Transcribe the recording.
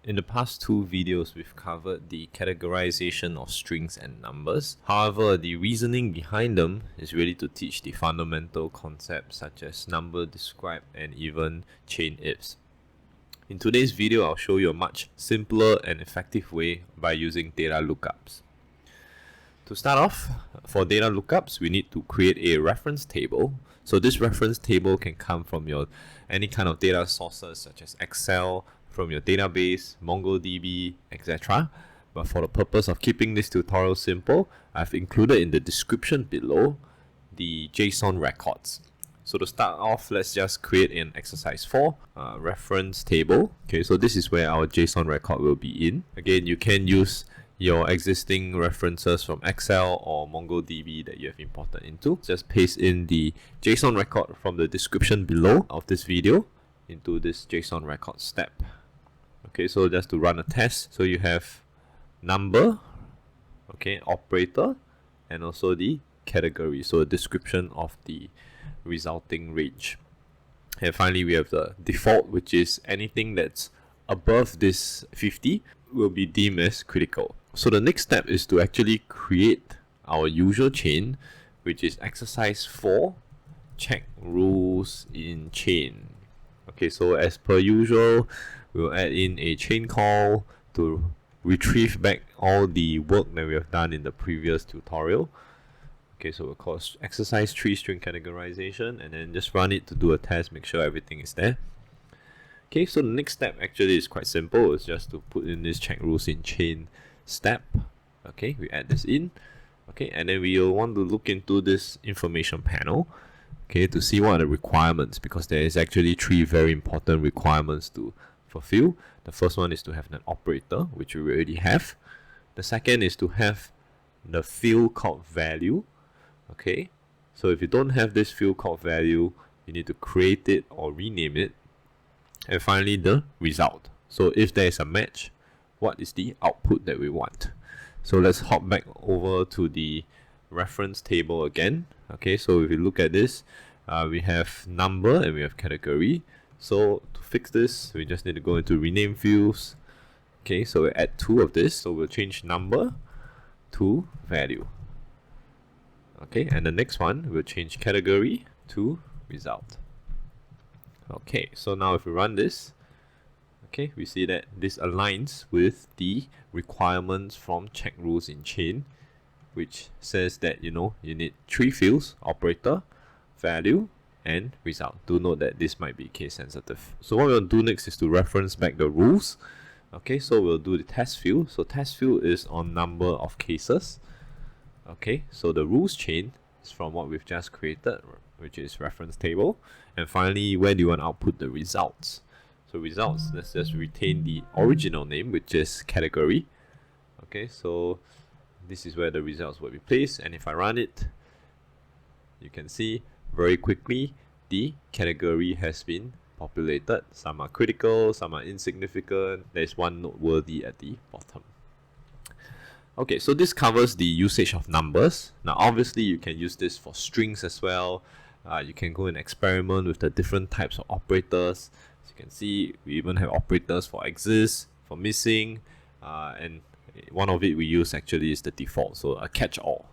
In the past two videos, we've covered the categorization of strings and numbers. However, the reasoning behind them is really to teach the fundamental concepts such as number, describe, and even chain ifs. In today's video, I'll show you a much simpler and effective way by using data lookups. To start off, for data lookups, we need to create a reference table. So this reference table can come from your any kind of data sources such as Excel, from your database, MongoDB, etc. But for the purpose of keeping this tutorial simple, I've included in the description below the JSON records. So to start off, let's just create an exercise 4 reference table. Okay, so this is where our JSON record will be in. Again, you can use your existing references from Excel or MongoDB that you have imported into. Just paste in the JSON record from the description below of this video into this JSON record step. Okay, so just to run a test, so you have number, okay, operator, and also the category, so a description of the resulting range. And finally, we have the default, which is anything that's above this 50 will be deemed as critical. So the next step is to actually create our usual chain, which is exercise 4, check rules in chain. Okay, so as per usual, we'll add in a chain call to retrieve back all the work that we have done in the previous tutorial. Okay, so we'll call exercise 3 string categorization and then just run it to do a test, make sure everything is there. Okay, so the next step actually is quite simple. It's just to put in this check rules in chain step. Okay, we add this in. Okay, and then we will want to look into this information panel, okay, to see what are the requirements, because there is actually 3 very important requirements to fulfill. The first one is to have an operator, which we already have. The second is to have the field called value. Okay, so if you don't have this field called value, you need to create it or rename it. And finally, the result. So if there is a match, what is the output that we want? So let's hop back over to the reference table again. Okay, so if you look at this, we have number and we have category. So to fix this, we just need to go into rename fields. Okay, so we add 2 of this. So we'll change number to value. Okay, and the next one, we'll change category to result. Okay, so now if we run this, okay, we see that this aligns with the requirements from check rules in chain, which says that you need 3 fields: operator, value, and result. Do note that this might be case sensitive. So what we'll do next is to reference back the rules. Okay, so we'll do the test field. So test field is on number of cases. Okay, so the rules chain is from what we've just created, which is reference table. And finally, where do you want to output the results? So results, let's just retain the original name, which is category. Okay, so this is where the results will be placed. And if I run it, you can see very quickly the category has been populated. Some are critical, some are insignificant. There's one noteworthy at the bottom. Okay, so this covers the usage of numbers. Now obviously you can use this for strings as well. You can go and experiment with the different types of operators. As you can see, we even have operators for exist, for missing, and one of it we use actually is the default, so a catch-all.